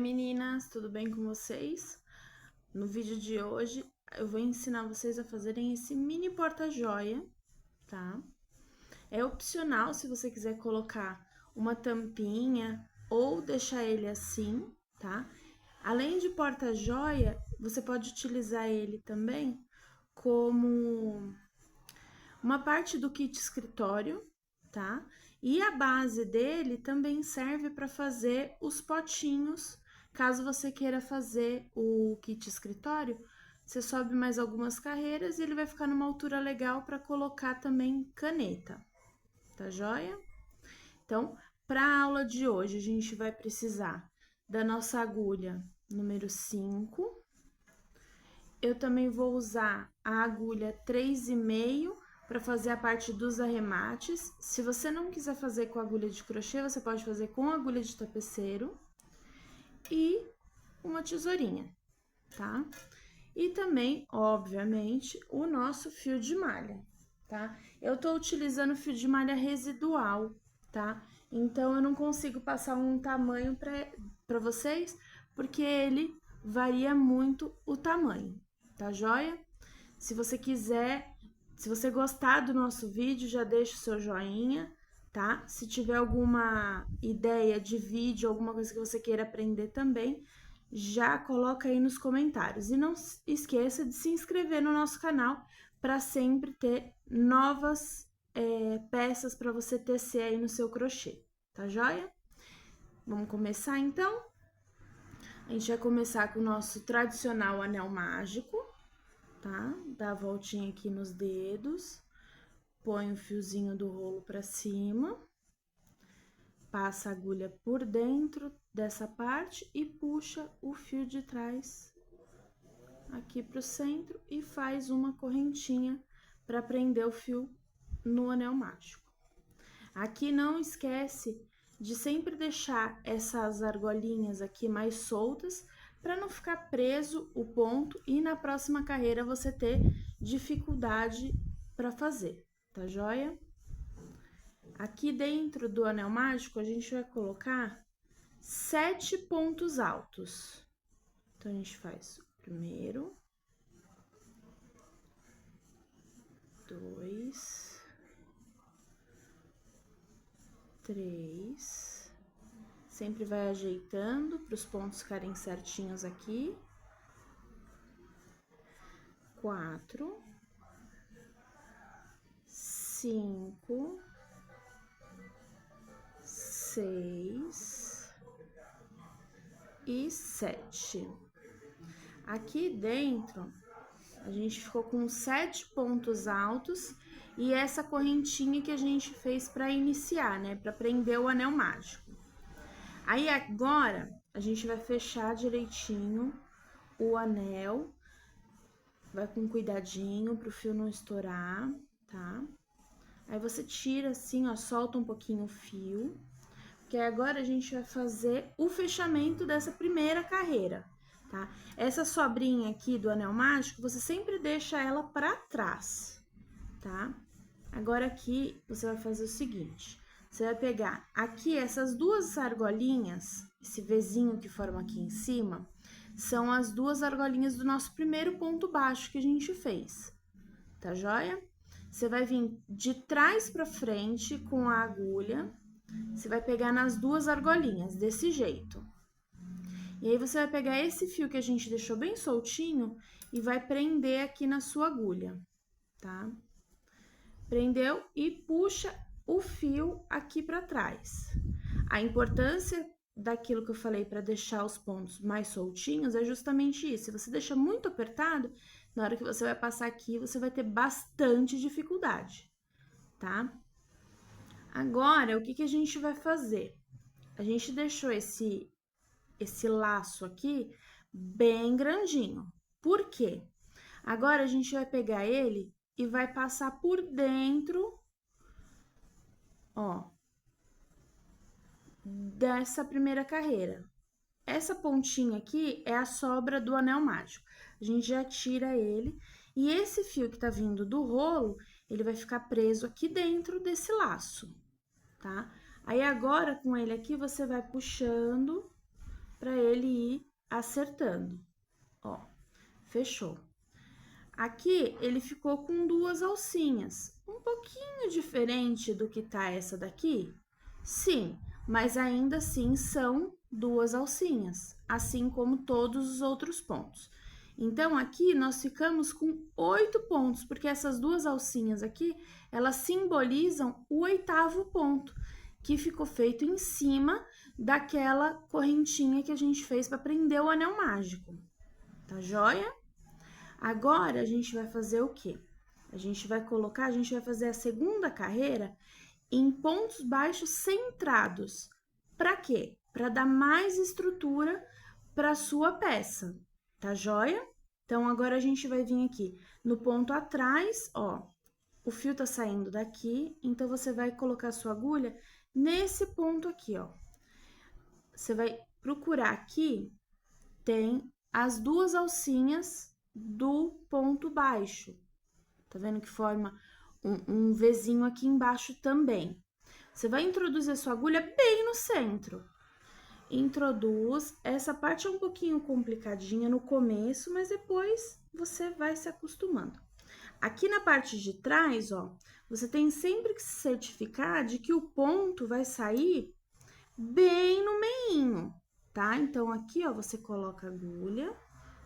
Meninas, tudo bem com vocês? No vídeo de hoje eu vou ensinar vocês a fazerem esse mini porta-joia, tá? É opcional se você quiser colocar uma tampinha ou deixar ele assim, tá? Além de porta-joia, você pode utilizar ele também como uma parte do kit escritório, tá? E a base dele também serve para fazer os potinhos. Caso você queira fazer o kit escritório, você sobe mais algumas carreiras e ele vai ficar numa altura legal para colocar também caneta, tá joia? Então, para a aula de hoje, a gente vai precisar da nossa agulha número 5. Eu também vou usar a agulha 3,5 para fazer a parte dos arremates. Se você não quiser fazer com agulha de crochê, você pode fazer com agulha de tapeceiro e uma tesourinha, tá? E também, obviamente, o nosso fio de malha, tá? Eu tô utilizando fio de malha residual, tá? Então, eu não consigo passar um tamanho para vocês, porque ele varia muito o tamanho, tá joia? Se você quiser, se você gostar do nosso vídeo, já deixa o seu joinha, tá? Se tiver alguma ideia de vídeo, alguma coisa que você queira aprender também, já coloca aí nos comentários. E não esqueça de se inscrever no nosso canal para sempre ter novas peças para você tecer aí no seu crochê, tá joia? Vamos começar então? A gente vai começar com o nosso tradicional anel mágico, tá? Dá a voltinha aqui nos dedos, põe o fiozinho do rolo pra cima, passa a agulha por dentro dessa parte e puxa o fio de trás aqui pro centro e faz uma correntinha para prender o fio no anel mágico. Aqui não esquece de sempre deixar essas argolinhas aqui mais soltas para não ficar preso o ponto e na próxima carreira você ter dificuldade para fazer, tá joia? Aqui dentro do anel mágico a gente vai colocar 7 pontos altos. Então a gente faz o primeiro, 2, 3, sempre vai ajeitando para os pontos ficarem certinhos aqui. 4, 5, 6 e 7. Aqui dentro, a gente ficou com 7 pontos altos e essa correntinha que a gente fez para iniciar, né? Para prender o anel mágico. Aí agora, a gente vai fechar direitinho o anel. Vai com cuidadinho pro fio não estourar, tá? Aí você tira assim, ó, solta um pouquinho o fio. Porque agora a gente vai fazer o fechamento dessa primeira carreira, tá? Essa sobrinha aqui do anel mágico, você sempre deixa ela pra trás, tá? Agora aqui você vai fazer o seguinte, você vai pegar aqui essas duas argolinhas, esse Vzinho que forma aqui em cima, são as duas argolinhas do nosso primeiro ponto baixo que a gente fez, tá joia? Você vai vir de trás pra frente com a agulha, você vai pegar nas duas argolinhas, desse jeito. E aí, você vai pegar esse fio que a gente deixou bem soltinho e vai prender aqui na sua agulha, tá? Prendeu e puxa o fio aqui pra trás. A importância daquilo que eu falei para deixar os pontos mais soltinhos é justamente isso. Se você deixa muito apertado, na hora que você vai passar aqui, você vai ter bastante dificuldade, tá? Agora, o que que a gente vai fazer? A gente deixou esse laço aqui bem grandinho. Por quê? Agora, a gente vai pegar ele e vai passar por dentro, ó, dessa primeira carreira. Essa pontinha aqui é a sobra do anel mágico. A gente já tira ele e esse fio que tá vindo do rolo, ele vai ficar preso aqui dentro desse laço, tá? Aí agora com ele aqui você vai puxando para ele acertando. Ó, fechou. Aqui, ele ficou com 2 alcinhas. Um pouquinho diferente do que tá essa daqui? Sim, mas ainda assim são 2 alcinhas, assim como todos os outros pontos. Então, aqui nós ficamos com 8 pontos, porque essas 2 alcinhas aqui, elas simbolizam o 8º ponto, que ficou feito em cima daquela correntinha que a gente fez para prender o anel mágico. Tá joia? Agora, a gente vai fazer o quê? A gente vai fazer a segunda carreira em pontos baixos centrados. Para quê? Para dar mais estrutura para sua peça, tá joia? Então, agora a gente vai vir aqui no ponto atrás, ó, o fio tá saindo daqui, então você vai colocar a sua agulha nesse ponto aqui, ó. Você vai procurar aqui, tem as 2 alcinhas do ponto baixo. Tá vendo que forma um Vzinho aqui embaixo também. Você vai introduzir a sua agulha bem no centro. Introduz. Essa parte é um pouquinho complicadinha no começo, mas depois você vai se acostumando. Aqui na parte de trás, ó, você tem sempre que se certificar de que o ponto vai sair bem no meinho, tá? Então, aqui, ó, você coloca a agulha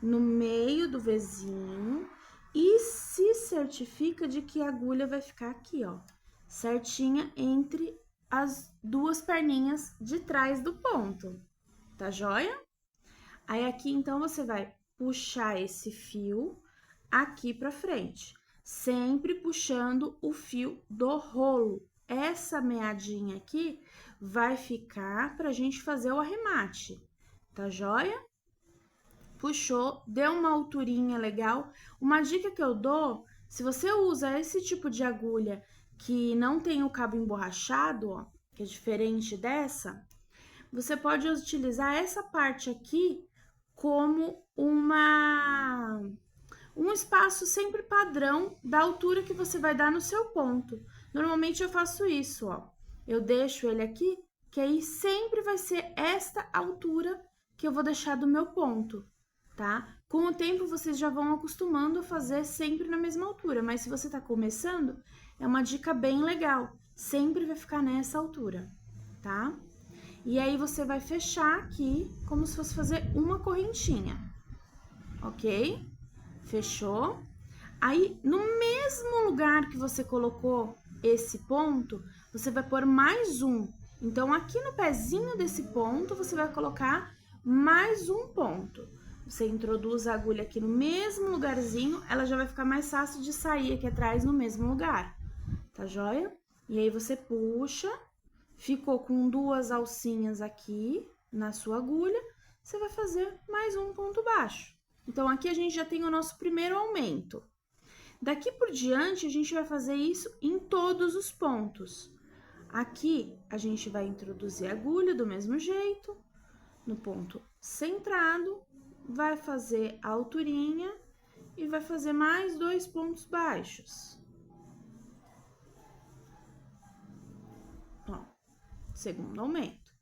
no meio do Vzinho e se certifica de que a agulha vai ficar aqui, ó, certinha entre as 2 perninhas de trás do ponto, tá joia? Aí, aqui, então, você vai puxar esse fio aqui pra frente, sempre puxando o fio do rolo. Essa meadinha aqui vai ficar pra gente fazer o arremate, tá joia? Puxou, deu uma alturinha legal. Uma dica que eu dou, se você usa esse tipo de agulha que não tem o cabo emborrachado, ó, que é diferente dessa, você pode utilizar essa parte aqui como um espaço sempre padrão da altura que você vai dar no seu ponto. Normalmente eu faço isso, ó. Eu deixo ele aqui, que aí sempre vai ser esta altura que eu vou deixar do meu ponto, tá? Com o tempo vocês já vão acostumando a fazer sempre na mesma altura, mas se você tá começando, é uma dica bem legal. Sempre vai ficar nessa altura, tá? E aí você vai fechar aqui como se fosse fazer uma correntinha, ok? Fechou? Aí, no mesmo lugar que você colocou esse ponto, você vai pôr mais um. Então, aqui no pezinho desse ponto, você vai colocar mais um ponto. Você introduz a agulha aqui no mesmo lugarzinho, ela já vai ficar mais fácil de sair aqui atrás no mesmo lugar, tá joia? E aí, você puxa, ficou com 2 alcinhas aqui na sua agulha, você vai fazer mais um ponto baixo. Então, aqui a gente já tem o nosso primeiro aumento. Daqui por diante, a gente vai fazer isso em todos os pontos. Aqui, a gente vai introduzir a agulha do mesmo jeito, no ponto centrado, vai fazer a alturinha e vai fazer mais 2 pontos baixos. Ó, segundo aumento.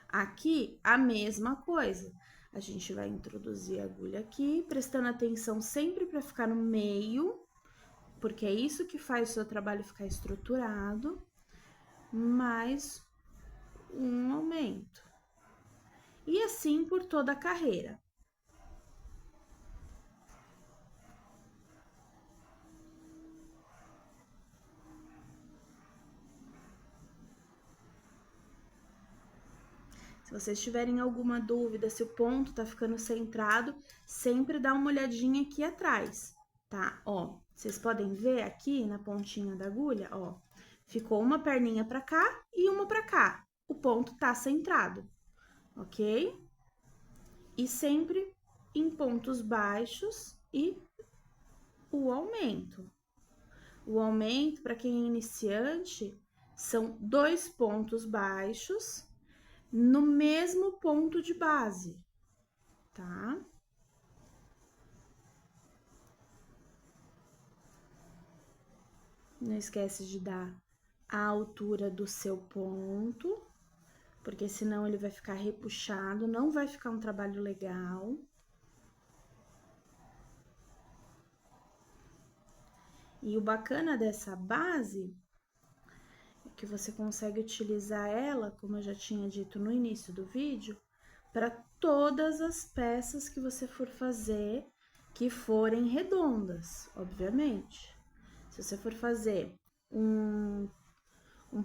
Aqui, a mesma coisa. A gente vai introduzir a agulha aqui, prestando atenção sempre para ficar no meio, porque é isso que faz o seu trabalho ficar estruturado, mais um aumento. E assim por toda a carreira. Se vocês tiverem alguma dúvida, se o ponto tá ficando centrado, sempre dá uma olhadinha aqui atrás, tá? Ó, vocês podem ver aqui na pontinha da agulha, ó, ficou uma perninha pra cá e uma pra cá. O ponto tá centrado, ok? E sempre em pontos baixos e o aumento. O aumento, para quem é iniciante, são 2 pontos baixos no mesmo ponto de base, tá? Não esquece de dar a altura do seu ponto, porque senão ele vai ficar repuxado, não vai ficar um trabalho legal. E o bacana dessa base é que você consegue utilizar ela, como eu já tinha dito no início do vídeo, para todas as peças que você for fazer que forem redondas, obviamente. Se você for fazer um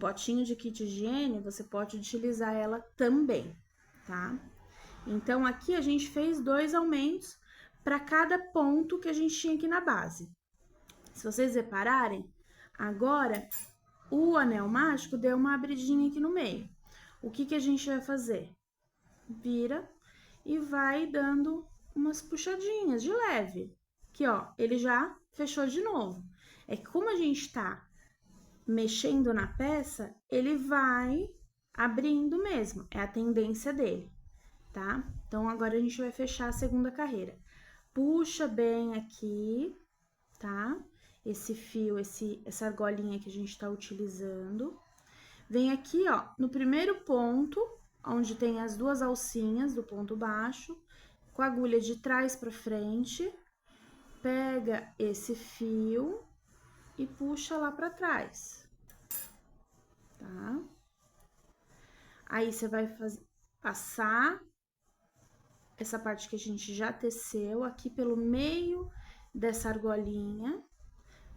potinho de kit higiene, você pode utilizar ela também, tá? Então, aqui a gente fez 2 aumentos para cada ponto que a gente tinha aqui na base. Se vocês repararem, agora o anel mágico deu uma abridinha aqui no meio. O que a gente vai fazer? Vira e vai dando umas puxadinhas de leve. Aqui, ó, ele já fechou de novo. É que como a gente tá mexendo na peça, ele vai abrindo mesmo. É a tendência dele, tá? Então, agora a gente vai fechar a segunda carreira. Puxa bem aqui, tá? Esse fio, essa argolinha que a gente tá utilizando. Vem aqui, ó, no primeiro ponto, onde tem as 2 alcinhas do ponto baixo, com a agulha de trás pra frente, pega esse fio e puxa lá pra trás, tá? Aí, você vai passar essa parte que a gente já teceu aqui pelo meio dessa argolinha,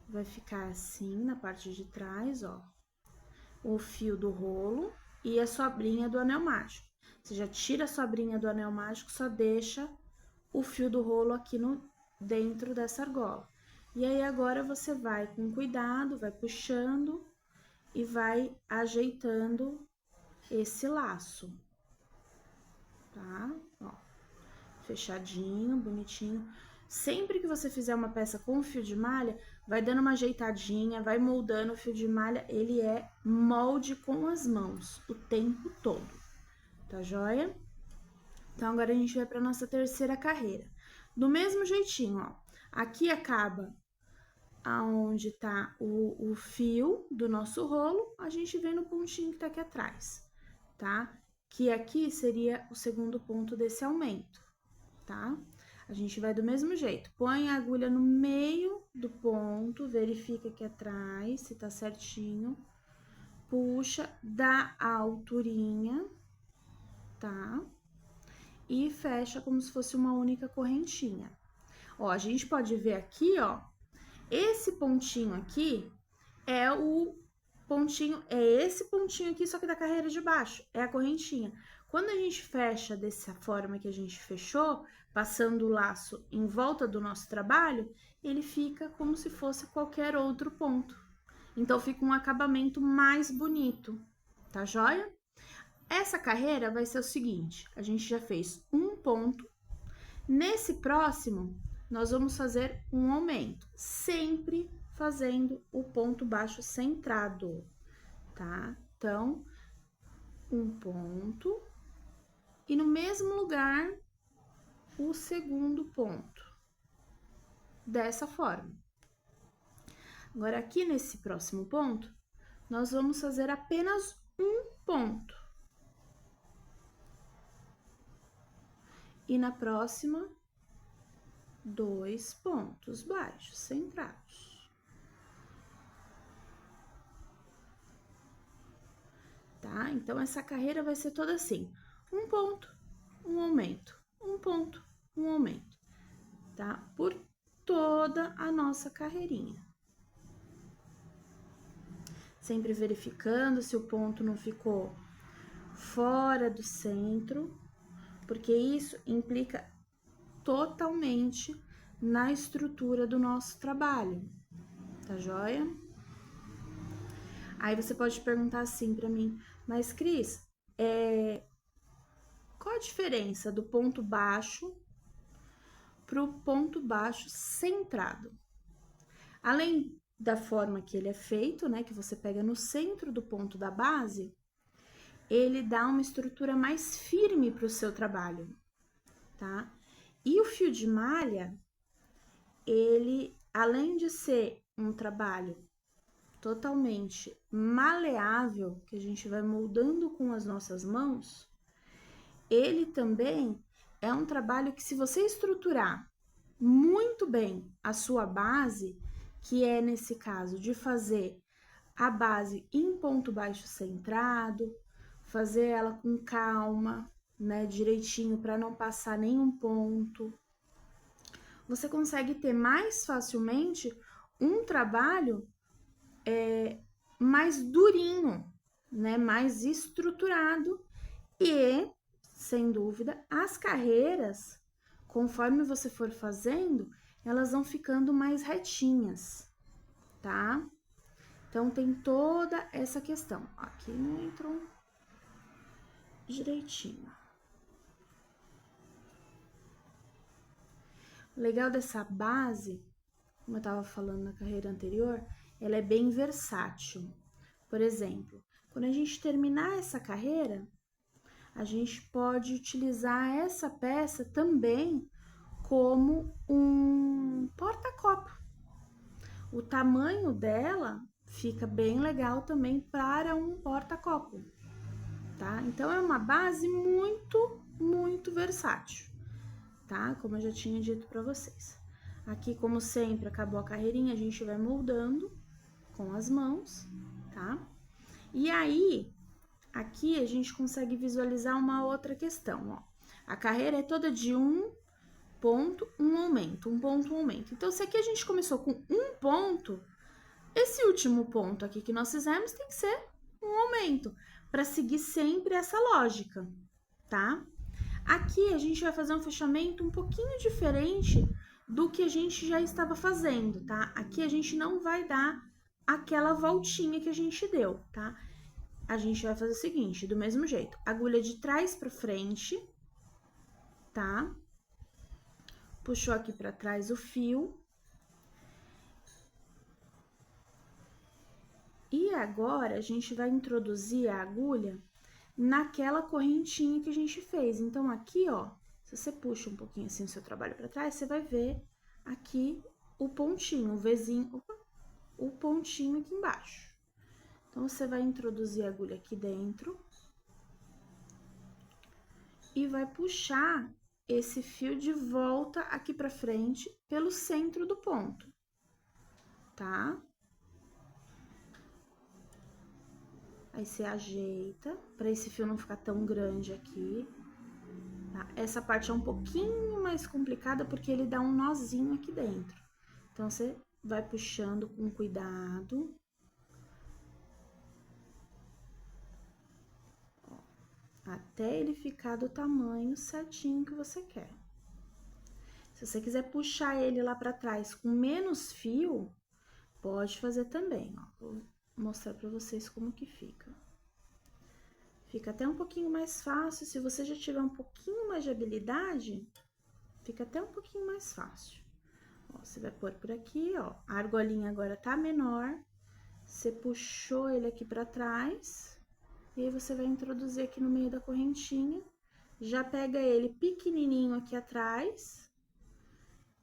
vai ficar assim na parte de trás, ó, o fio do rolo e a sobrinha do anel mágico. Você já tira a sobrinha do anel mágico, só deixa o fio do rolo aqui dentro dessa argola. E aí, agora você vai com cuidado, vai puxando e vai ajeitando esse laço, tá? Ó, fechadinho, bonitinho. Sempre que você fizer uma peça com fio de malha, vai dando uma ajeitadinha, vai moldando o fio de malha, ele é molde com as mãos o tempo todo, tá joia? Então, agora a gente vai para nossa terceira carreira. Do mesmo jeitinho, ó, aqui acaba aonde tá o fio do nosso rolo, a gente vem no pontinho que tá aqui atrás, tá? Que aqui seria o segundo ponto desse aumento, tá? A gente vai do mesmo jeito, põe a agulha no meio do ponto, verifica aqui atrás se tá certinho, puxa, dá a alturinha, tá? E fecha como se fosse uma única correntinha. Ó, a gente pode ver aqui, ó, esse pontinho aqui é esse pontinho aqui, só que da carreira de baixo, é a correntinha. Quando a gente fecha dessa forma que a gente fechou, passando o laço em volta do nosso trabalho, ele fica como se fosse qualquer outro ponto. Então, fica um acabamento mais bonito, tá joia? Essa carreira vai ser o seguinte, a gente já fez um ponto. Nesse próximo, nós vamos fazer um aumento, sempre fazendo o ponto baixo centrado, tá? Então, um ponto e no mesmo lugar o segundo ponto, dessa forma. Agora, aqui nesse próximo ponto, nós vamos fazer apenas um ponto. E na próxima, 2 pontos baixos, centrados. Tá? Então, essa carreira vai ser toda assim, um ponto, um aumento, um ponto, um aumento, tá? Por toda a nossa carreirinha. Sempre verificando se o ponto não ficou fora do centro, porque isso implica totalmente na estrutura do nosso trabalho, tá joia? Aí você pode perguntar assim pra mim, mas Cris, qual a diferença do ponto baixo pro ponto baixo centrado? Além da forma que ele é feito, né, que você pega no centro do ponto da base, ele dá uma estrutura mais firme pro seu trabalho, tá? E o fio de malha, ele, além de ser um trabalho totalmente maleável, que a gente vai moldando com as nossas mãos, ele também é um trabalho que, se você estruturar muito bem a sua base, que é nesse caso de fazer a base em ponto baixo centrado, fazer ela com calma, né, direitinho para não passar nenhum ponto, você consegue ter mais facilmente um trabalho mais durinho, né, mais estruturado e, sem dúvida, as carreiras, conforme você for fazendo, elas vão ficando mais retinhas, tá? Então tem toda essa questão. Aqui não entrou direitinho. O legal dessa base, como eu estava falando na carreira anterior, ela é bem versátil. Por exemplo, quando a gente terminar essa carreira, a gente pode utilizar essa peça também como um porta-copo. O tamanho dela fica bem legal também para um porta-copo, tá? Então é uma base muito versátil, tá? Como eu já tinha dito para vocês. Aqui, como sempre, acabou a carreirinha, a gente vai moldando com as mãos, tá? E aí, aqui a gente consegue visualizar uma outra questão, ó. A carreira é toda de um ponto, um aumento, um ponto, um aumento. Então, se aqui a gente começou com um ponto, esse último ponto aqui que nós fizemos tem que ser um aumento, para seguir sempre essa lógica, tá? Aqui a gente vai fazer um fechamento um pouquinho diferente do que a gente já estava fazendo, tá? Aqui a gente não vai dar aquela voltinha que a gente deu, tá? A gente vai fazer o seguinte, do mesmo jeito, agulha de trás para frente, tá? Puxou aqui para trás o fio. E agora a gente vai introduzir a agulha naquela correntinha que a gente fez. Então, aqui, ó, se você puxa um pouquinho assim o seu trabalho para trás, você vai ver aqui o pontinho, o Vzinho, opa, o pontinho aqui embaixo. Então, você vai introduzir a agulha aqui dentro e vai puxar esse fio de volta aqui para frente pelo centro do ponto, tá? Aí você ajeita para esse fio não ficar tão grande aqui. Tá? Essa parte é um pouquinho mais complicada porque ele dá um nozinho aqui dentro. Então, você vai puxando com cuidado. Ó, até ele ficar do tamanho certinho que você quer. Se você quiser puxar ele lá para trás com menos fio, pode fazer também, ó. Vou mostrar para vocês como que fica. Fica até um pouquinho mais fácil, se você já tiver um pouquinho mais de habilidade, fica até um pouquinho mais fácil. Ó, você vai pôr por aqui, ó, a argolinha agora tá menor, você puxou ele aqui pra trás, e aí você vai introduzir aqui no meio da correntinha, já pega ele pequenininho aqui atrás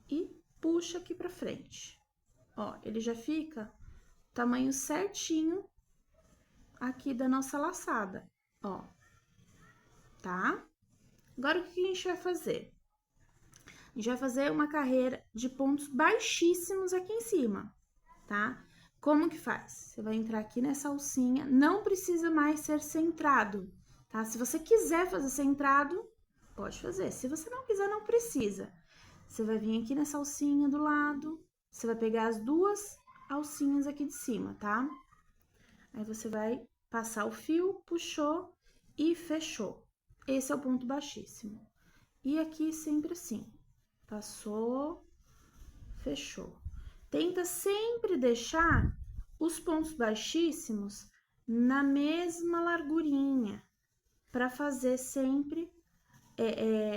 e puxa aqui pra frente. Ó, ele já fica tamanho certinho aqui da nossa laçada, ó, tá? Agora, o que a gente vai fazer? A gente vai fazer uma carreira de pontos baixíssimos aqui em cima, tá? Como que faz? Você vai entrar aqui nessa alcinha, não precisa mais ser centrado, tá? Se você quiser fazer centrado, pode fazer. Se você não quiser, não precisa. Você vai vir aqui nessa alcinha do lado, você vai pegar as duas alcinhas aqui de cima, tá? Aí você vai passar o fio, puxou e fechou. Esse é o ponto baixíssimo. E aqui sempre assim, passou, fechou. Tenta sempre deixar os pontos baixíssimos na mesma largurinha, para fazer sempre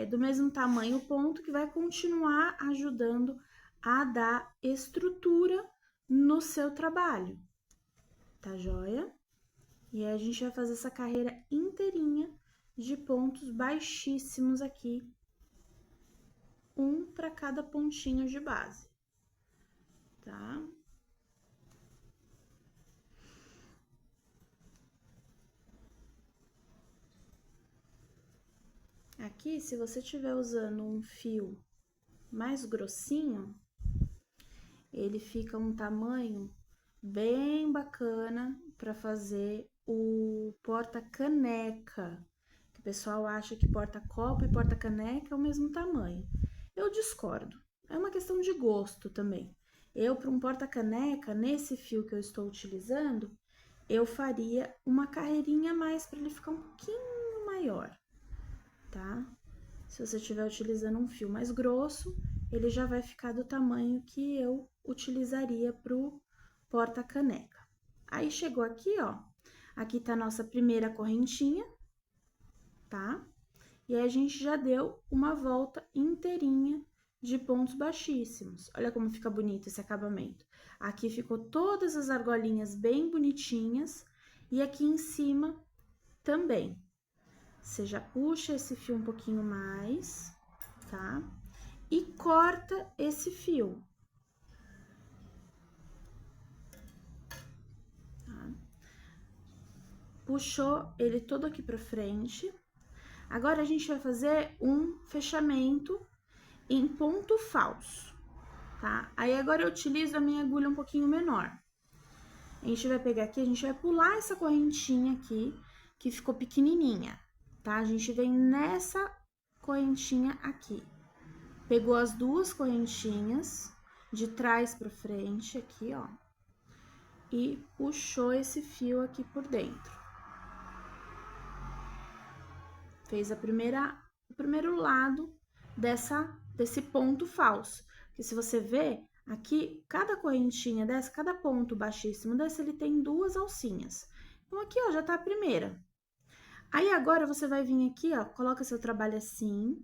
do mesmo tamanho o ponto, que vai continuar ajudando a dar estrutura no seu trabalho, tá joia? E aí a gente vai fazer essa carreira inteirinha de pontos baixíssimos aqui, um para cada pontinho de base, tá? Aqui, se você estiver usando um fio mais grossinho, ele fica um tamanho bem bacana para fazer o porta-caneca. O pessoal acha que porta-copo e porta-caneca é o mesmo tamanho. Eu discordo. É uma questão de gosto também. Eu, para um porta-caneca, nesse fio que eu estou utilizando, eu faria uma carreirinha a mais para ele ficar um pouquinho maior, tá? Se você estiver utilizando um fio mais grosso, ele já vai ficar do tamanho que eu utilizaria pro porta-caneca. Aí chegou aqui, ó, aqui tá a nossa primeira correntinha, tá? E aí a gente já deu uma volta inteirinha de pontos baixíssimos. Olha como fica bonito esse acabamento. Aqui ficou todas as argolinhas bem bonitinhas e aqui em cima também. Você já puxa esse fio um pouquinho mais, tá? E corta esse fio. Tá? Puxou ele todo aqui pra frente. Agora, a gente vai fazer um fechamento em ponto falso, tá? Aí, agora eu utilizo a minha agulha um pouquinho menor. A gente vai pegar aqui, a gente vai pular essa correntinha aqui, que ficou pequenininha, tá? A gente vem nessa correntinha aqui. Pegou as duas correntinhas de trás pra frente, aqui, ó. E puxou esse fio aqui por dentro. Fez o primeiro lado desse ponto falso. Porque se você ver, aqui, cada correntinha dessa, cada ponto baixíssimo desse, ele tem duas alcinhas. Então, aqui, ó, já tá a primeira. Aí, agora, você vai vir aqui, ó, coloca seu trabalho assim.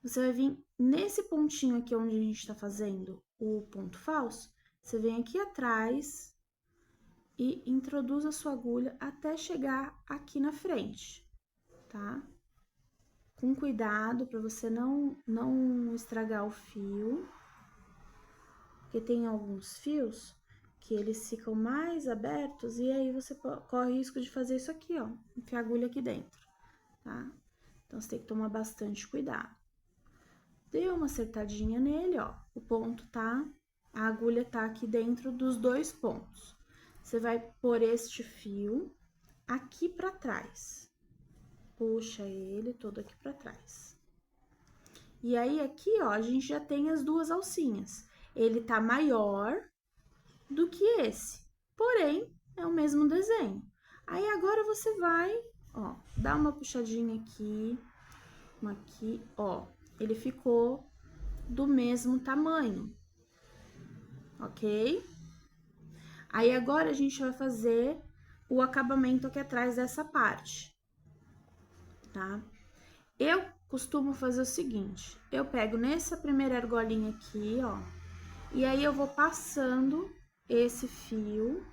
Você vai vir nesse pontinho aqui onde a gente tá fazendo o ponto falso. Você vem aqui atrás e introduz a sua agulha até chegar aqui na frente, tá? Com cuidado para você não estragar o fio, porque tem alguns fios que eles ficam mais abertos e aí você corre o risco de fazer isso aqui, ó, enfiar a agulha aqui dentro, tá? Então, você tem que tomar bastante cuidado. Deu uma acertadinha nele, ó, o ponto tá, a agulha tá aqui dentro dos dois pontos. Você vai pôr este fio aqui pra trás. Puxa ele todo aqui pra trás. E aí, aqui, ó, a gente já tem as duas alcinhas. Ele tá maior do que esse, porém, é o mesmo desenho. Aí, agora, você vai, ó, dar uma puxadinha aqui, uma aqui, ó. Ele ficou do mesmo tamanho, ok? Aí, agora, a gente vai fazer o acabamento aqui atrás dessa parte, tá? Eu costumo fazer o seguinte, eu pego nessa primeira argolinha aqui, ó, e aí eu vou passando esse fio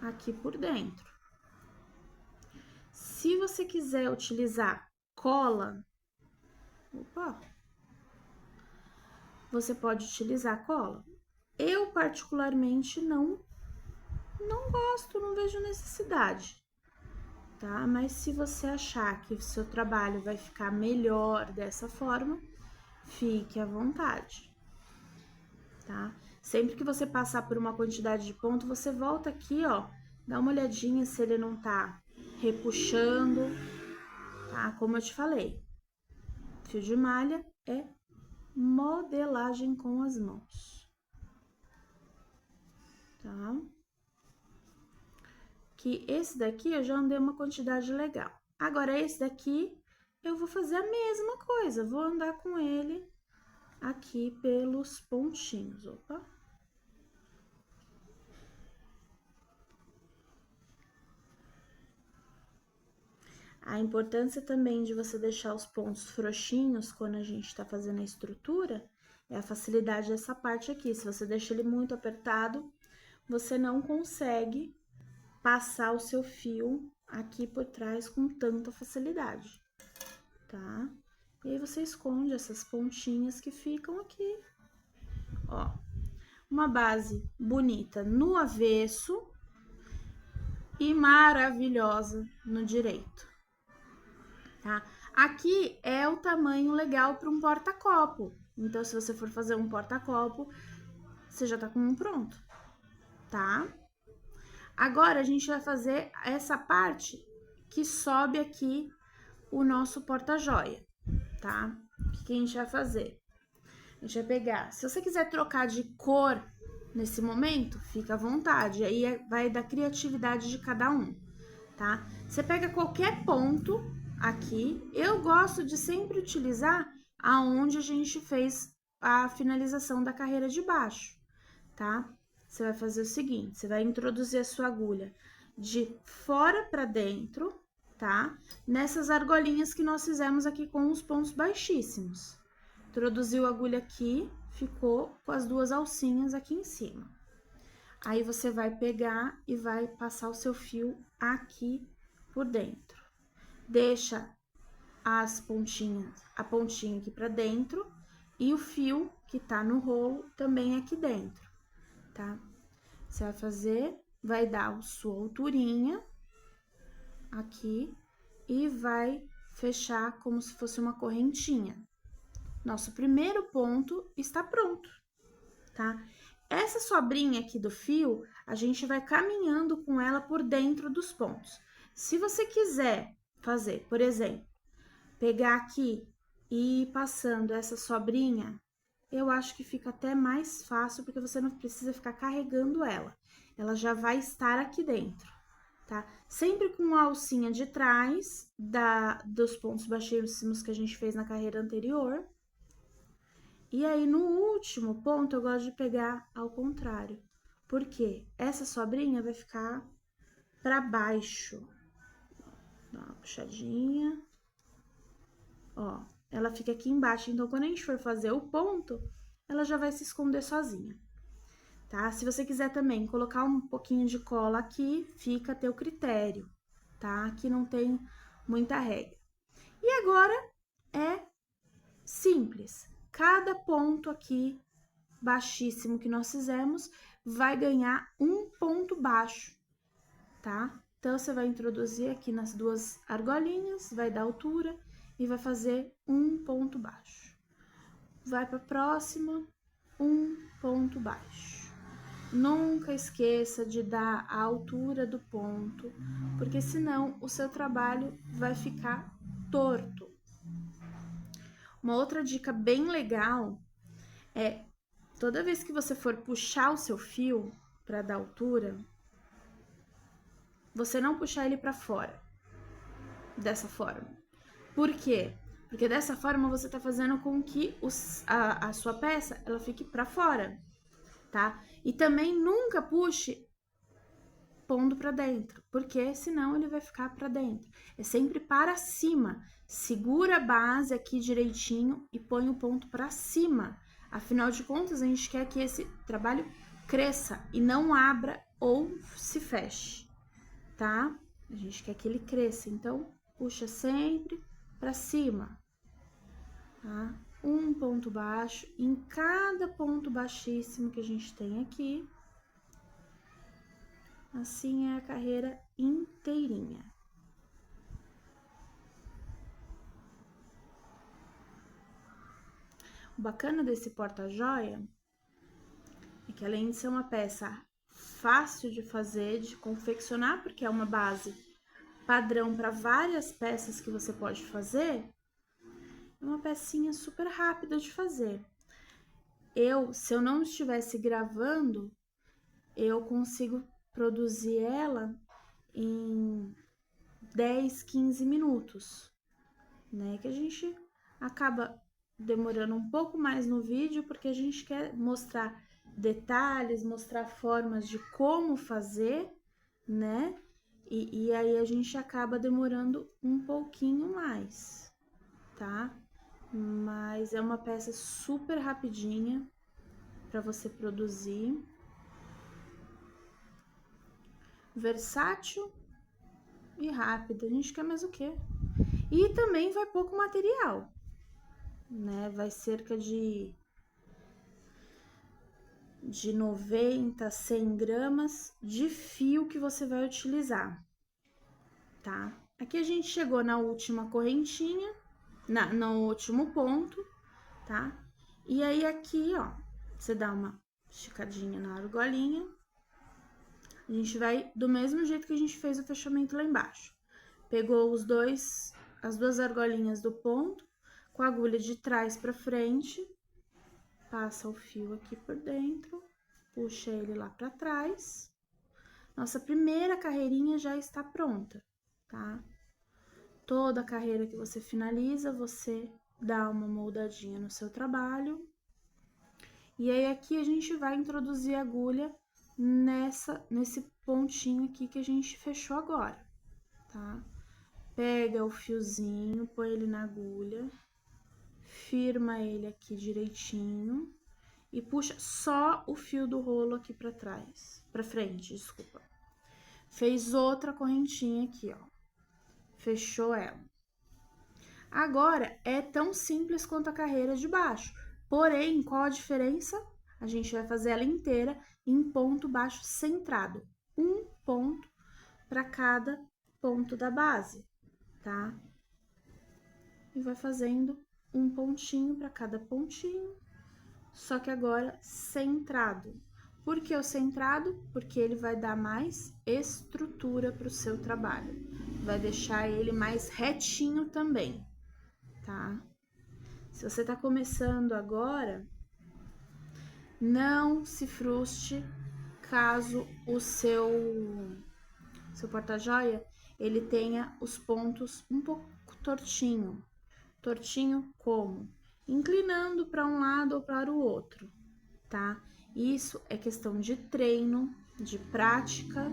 aqui por dentro. Se você quiser utilizar cola, você pode utilizar cola. Eu, particularmente, não gosto, não vejo necessidade, tá? Mas se você achar que o seu trabalho vai ficar melhor dessa forma, fique à vontade, tá? Sempre que você passar por uma quantidade de ponto, você volta aqui, ó, dá uma olhadinha se ele não tá repuxando, tá? Como eu te falei, fio de malha é modelagem com as mãos, tá? Que esse daqui eu já andei uma quantidade legal. Agora, esse daqui eu vou fazer a mesma coisa, vou andar com ele aqui pelos pontinhos, opa. A importância também de você deixar os pontos frouxinhos quando a gente tá fazendo a estrutura é a facilidade dessa parte aqui. Se você deixa ele muito apertado, você não consegue passar o seu fio aqui por trás com tanta facilidade, tá? E aí, você esconde essas pontinhas que ficam aqui, ó. Uma base bonita no avesso e maravilhosa no direito, tá? Aqui é o tamanho legal para um porta-copo. Então, se você for fazer um porta-copo, você já tá com um pronto, tá? Agora, a gente vai fazer essa parte que sobe aqui o nosso porta-joia, tá? O que a gente vai fazer? A gente vai pegar, se você quiser trocar de cor nesse momento, fica à vontade, aí vai da criatividade de cada um, tá? Você pega qualquer ponto aqui, eu gosto de sempre utilizar aonde a gente fez a finalização da carreira de baixo, tá? Você vai fazer o seguinte, você vai introduzir a sua agulha de fora para dentro, tá? Nessas argolinhas que nós fizemos aqui com os pontos baixíssimos. Introduziu a agulha aqui, ficou com as duas alcinhas aqui em cima. Aí, você vai pegar e vai passar o seu fio aqui por dentro. Deixa as pontinhas, a pontinha aqui pra dentro e o fio que tá no rolo também aqui dentro, tá? Você vai fazer, vai dar a sua alturinha aqui e vai fechar como se fosse uma correntinha. Nosso primeiro ponto está pronto, tá? Essa sobrinha aqui do fio, a gente vai caminhando com ela por dentro dos pontos. Se você quiser fazer, por exemplo, pegar aqui e ir passando essa sobrinha, eu acho que fica até mais fácil, porque você não precisa ficar carregando ela. Ela já vai estar aqui dentro, tá? Sempre com a alcinha de trás dos pontos baixíssimos que a gente fez na carreira anterior. E aí, no último ponto, eu gosto de pegar ao contrário. Porque essa sobrinha vai ficar pra baixo. Dá uma puxadinha. Ó, ela fica aqui embaixo. Então, quando a gente for fazer o ponto, ela já vai se esconder sozinha, tá? Se você quiser também colocar um pouquinho de cola aqui, fica a teu critério, tá? Aqui não tem muita regra. E agora é simples. Cada ponto aqui baixíssimo que nós fizemos vai ganhar um ponto baixo, tá? Então, você vai introduzir aqui nas duas argolinhas, vai dar altura e vai fazer um ponto baixo. Vai para a próxima, um ponto baixo. Nunca esqueça de dar a altura do ponto, porque senão o seu trabalho vai ficar torto. Uma outra dica bem legal é, toda vez que você for puxar o seu fio para dar altura, você não puxar ele para fora, dessa forma. Por quê? Porque dessa forma você tá fazendo com que a sua peça, ela fique para fora, tá? E também nunca puxe pondo para dentro, porque senão ele vai ficar para dentro. É sempre para cima. Segura a base aqui direitinho e põe o ponto para cima. Afinal de contas, a gente quer que esse trabalho cresça e não abra ou se feche, tá? A gente quer que ele cresça, então puxa sempre para cima, tá? Um ponto baixo em cada ponto baixíssimo que a gente tem aqui. Assim é a carreira inteirinha. O bacana desse porta-joia é que, além de ser uma peça fácil de fazer, de confeccionar, porque é uma base padrão para várias peças que você pode fazer, é uma pecinha super rápida de fazer. Se eu não estivesse gravando, eu consigo produzir ela em 10, 15 minutos, né? Que a gente acaba demorando um pouco mais no vídeo, porque a gente quer mostrar detalhes, mostrar formas de como fazer, né? E aí a gente acaba demorando um pouquinho mais, tá? Mas é uma peça super rapidinha para você produzir. Versátil e rápida. A gente quer mais o quê? E também vai pouco material, né? Vai cerca de 90 a 100 gramas de fio que você vai utilizar, tá? Aqui a gente chegou na última correntinha, no último ponto, tá? E aí aqui, ó, você dá uma esticadinha na argolinha. A gente vai do mesmo jeito que a gente fez o fechamento lá embaixo. Pegou as duas argolinhas do ponto, com a agulha de trás pra frente, passa o fio aqui por dentro, puxa ele lá pra trás. Nossa primeira carreirinha já está pronta, tá? Toda carreira que você finaliza, você dá uma moldadinha no seu trabalho. E aí aqui a gente vai introduzir a agulha nesse pontinho aqui que a gente fechou agora, tá? Pega o fiozinho, põe ele na agulha, firma ele aqui direitinho e puxa só o fio do rolo aqui pra trás, pra frente, desculpa. Fez outra correntinha aqui, ó. Fechou ela. Agora, é tão simples quanto a carreira de baixo. Porém, qual a diferença? A gente vai fazer ela inteira em ponto baixo centrado. Um ponto para cada ponto da base, tá? E vai fazendo um pontinho para cada pontinho, só que agora centrado. Por que o centrado? Porque ele vai dar mais estrutura para o seu trabalho. Vai deixar ele mais retinho também, tá? Se você tá começando agora, não se frustre caso o seu porta-joia ele tenha os pontos um pouco tortinho. Tortinho como? Inclinando para um lado ou para o outro, tá? Isso é questão de treino, de prática,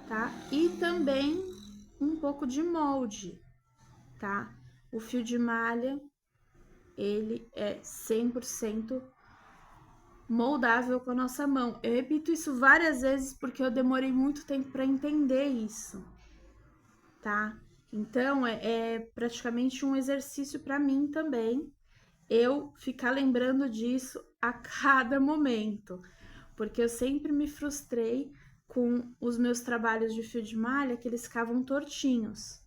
tá? E também um pouco de molde, tá? O fio de malha, ele é 100% moldável com a nossa mão. Eu repito isso várias vezes porque eu demorei muito tempo para entender isso, tá? Então, é praticamente um exercício para mim também, eu ficar lembrando disso a cada momento, porque eu sempre me frustrei com os meus trabalhos de fio de malha, que eles ficavam tortinhos.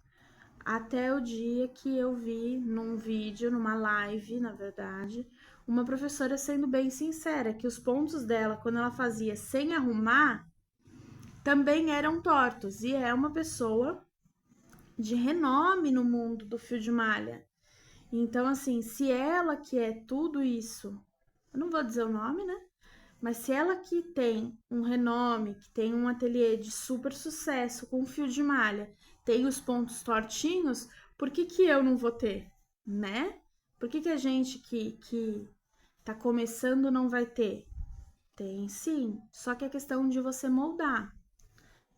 Até o dia que eu vi num vídeo, numa live, na verdade, uma professora sendo bem sincera, que os pontos dela, quando ela fazia sem arrumar, também eram tortos. E é uma pessoa de renome no mundo do fio de malha. Então, assim, se ela que é tudo isso, eu não vou dizer o nome, né? Mas se ela que tem um renome, que tem um ateliê de super sucesso com fio de malha, tem os pontos tortinhos, por que que eu não vou ter, né? Por que que a gente que tá começando não vai ter? Tem sim, só que é questão de você moldar.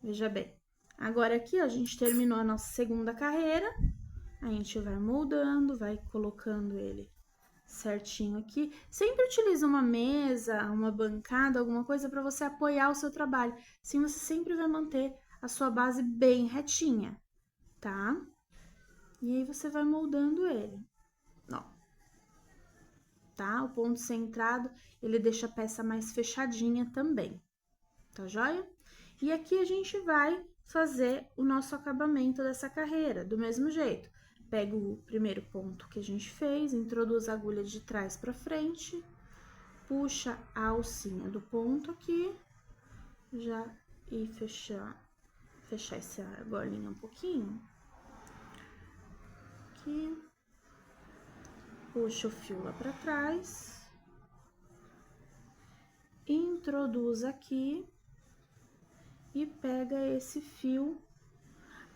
Veja bem, agora aqui ó, a gente terminou a nossa segunda carreira, a gente vai moldando, vai colocando ele certinho aqui. Sempre utilize uma mesa, uma bancada, alguma coisa para você apoiar o seu trabalho. Assim você sempre vai manter a sua base bem retinha, tá? E aí você vai moldando ele. Ó. Tá? O ponto centrado, ele deixa a peça mais fechadinha também. Tá joia? E aqui a gente vai fazer o nosso acabamento dessa carreira, do mesmo jeito. Pega o primeiro ponto que a gente fez, introduz a agulha de trás para frente, puxa a alcinha do ponto aqui, já e fechar essa argolinha um pouquinho. Aqui. Puxa o fio lá para trás. Introduz aqui e pega esse fio.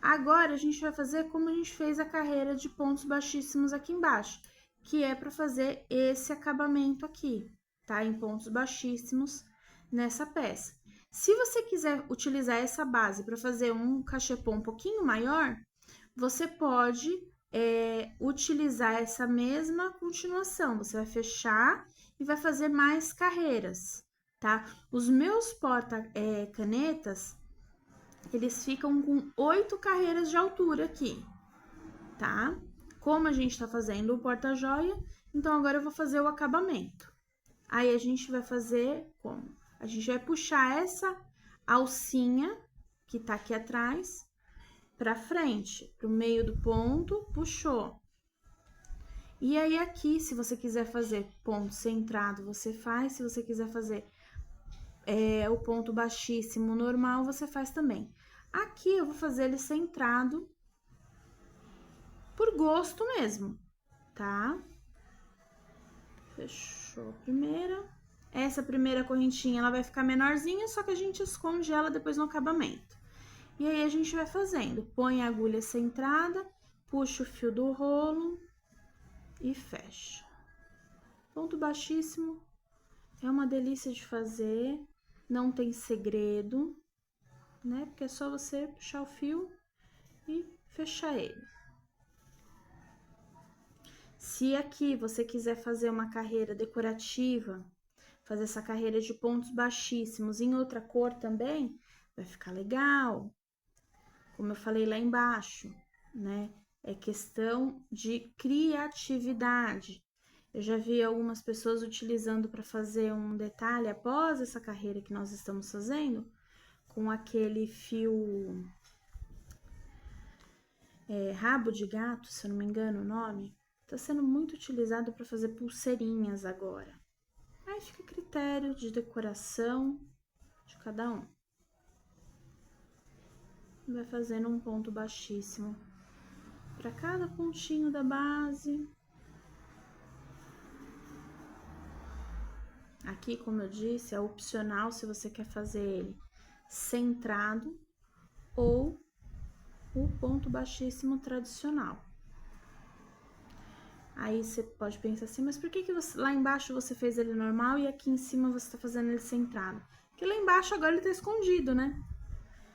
Agora, a gente vai fazer como a gente fez a carreira de pontos baixíssimos aqui embaixo, que é para fazer esse acabamento aqui, tá? Em pontos baixíssimos nessa peça. Se você quiser utilizar essa base para fazer um cachepô um pouquinho maior, você pode utilizar essa mesma continuação. Você vai fechar e vai fazer mais carreiras, tá? Os meus porta-canetas, eles ficam com 8 carreiras de altura aqui, tá? Como a gente tá fazendo o porta-joia, então agora eu vou fazer o acabamento. Aí a gente vai fazer como? A gente vai puxar essa alcinha que tá aqui atrás pra frente, pro meio do ponto, puxou. E aí aqui, se você quiser fazer ponto centrado, você faz. Se você quiser fazer o ponto baixíssimo normal, você faz também. Aqui eu vou fazer ele centrado por gosto mesmo, tá? Fechou a primeira. Essa primeira correntinha, ela vai ficar menorzinha, só que a gente esconde ela depois no acabamento. E aí, a gente vai fazendo. Põe a agulha centrada, puxa o fio do rolo e fecha. Ponto baixíssimo é uma delícia de fazer, não tem segredo, né? Porque é só você puxar o fio e fechar ele. Se aqui você quiser fazer uma carreira decorativa, fazer essa carreira de pontos baixíssimos em outra cor também, vai ficar legal. Como eu falei lá embaixo, né? É questão de criatividade. Eu já vi algumas pessoas utilizando para fazer um detalhe após essa carreira que nós estamos fazendo, com aquele fio rabo de gato, se eu não me engano o nome. Está sendo muito utilizado para fazer pulseirinhas agora. Aí fica a critério de decoração de cada um. Vai fazendo um ponto baixíssimo para cada pontinho da base. Aqui, como eu disse, é opcional se você quer fazer ele centrado ou o ponto baixíssimo tradicional. Aí você pode pensar assim, mas por que você, lá embaixo você fez ele normal e aqui em cima você tá fazendo ele centrado? Porque lá embaixo agora ele tá escondido, né?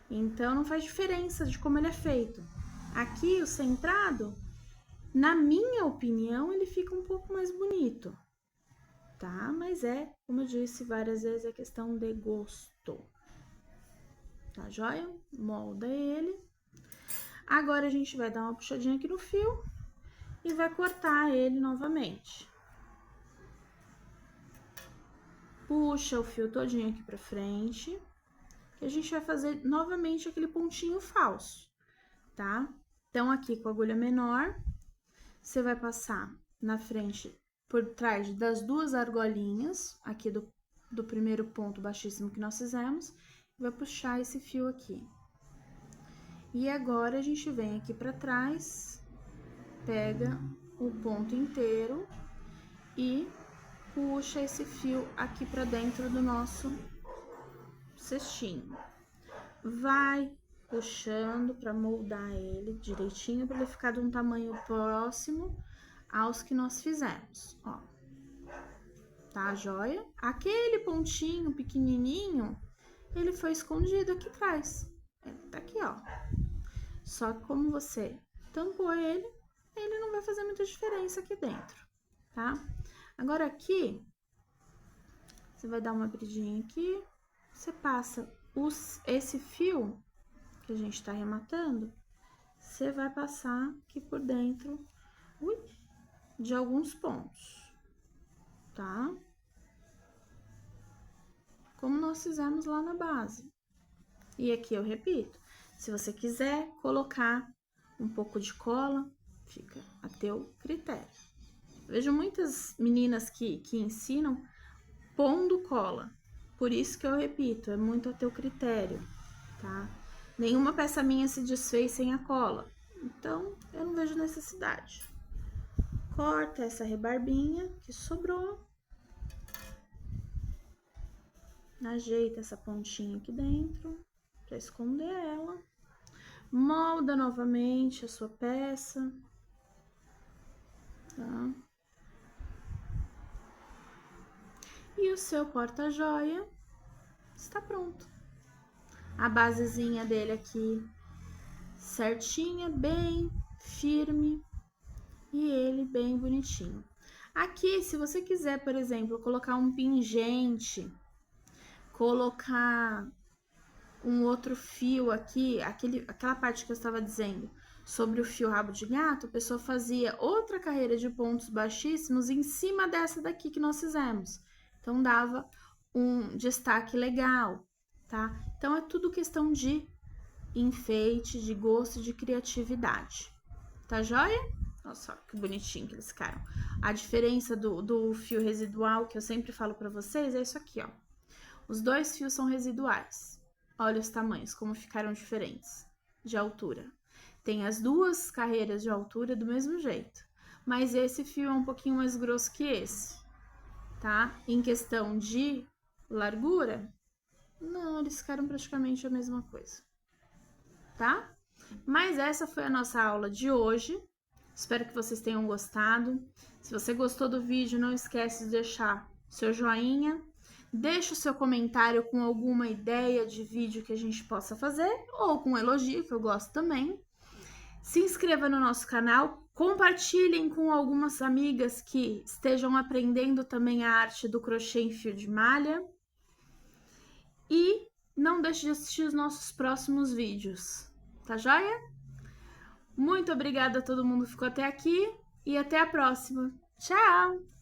Então não faz diferença de como ele é feito. Aqui o centrado, na minha opinião, ele fica um pouco mais bonito, tá? Mas como eu disse várias vezes, é questão de gosto. Tá joia? Molda ele. Agora a gente vai dar uma puxadinha aqui no fio e vai cortar ele novamente. Puxa o fio todinho aqui pra frente. E a gente vai fazer novamente aquele pontinho falso, tá? Então, aqui com a agulha menor, você vai passar na frente, por trás das duas argolinhas, aqui do primeiro ponto baixíssimo que nós fizemos, e vai puxar esse fio aqui. E agora, a gente vem aqui pra trás, pega o ponto inteiro e puxa esse fio aqui pra dentro do nosso cestinho. Vai puxando para moldar ele direitinho, para ele ficar de um tamanho próximo aos que nós fizemos, ó. Tá, joia? Aquele pontinho pequenininho, ele foi escondido aqui atrás. Tá aqui, ó. Só que como você tampou ele não vai fazer muita diferença aqui dentro, tá? Agora aqui, você vai dar uma abridinha aqui, você passa esse fio que a gente tá arrematando, você vai passar aqui por dentro de alguns pontos, tá? Como nós fizemos lá na base. E aqui eu repito, se você quiser colocar um pouco de cola, fica a teu critério. Vejo muitas meninas que ensinam pondo cola. Por isso que eu repito, é muito a teu critério, tá? Nenhuma peça minha se desfez sem a cola, então eu não vejo necessidade. Corta essa rebarbinha que sobrou, ajeita essa pontinha aqui dentro para esconder ela, molda novamente a sua peça, tá? E o seu porta-joia está pronto. A basezinha dele aqui certinha, bem firme, e ele bem bonitinho. Aqui, se você quiser, por exemplo, colocar um pingente, colocar um outro fio aqui, aquela parte que eu estava dizendo sobre o fio rabo de gato, a pessoa fazia outra carreira de pontos baixíssimos em cima dessa daqui que nós fizemos. Então, dava um destaque legal, tá? Então, é tudo questão de enfeite, de gosto e de criatividade. Tá joia? Olha só que bonitinho que eles ficaram. A diferença do fio residual, que eu sempre falo pra vocês, é isso aqui, ó. Os dois fios são residuais. Olha os tamanhos, como ficaram diferentes de altura. Tem as duas carreiras de altura do mesmo jeito, mas esse fio é um pouquinho mais grosso que esse, tá? Em questão de largura, não, eles ficaram praticamente a mesma coisa, tá? Mas essa foi a nossa aula de hoje. Espero que vocês tenham gostado. Se você gostou do vídeo, não esquece de deixar seu joinha. Deixa o seu comentário com alguma ideia de vídeo que a gente possa fazer, ou com elogio, que eu gosto também. Se inscreva no nosso canal, compartilhem com algumas amigas que estejam aprendendo também a arte do crochê em fio de malha. E não deixe de assistir os nossos próximos vídeos, tá joia? Muito obrigada a todo mundo que ficou até aqui e até a próxima. Tchau!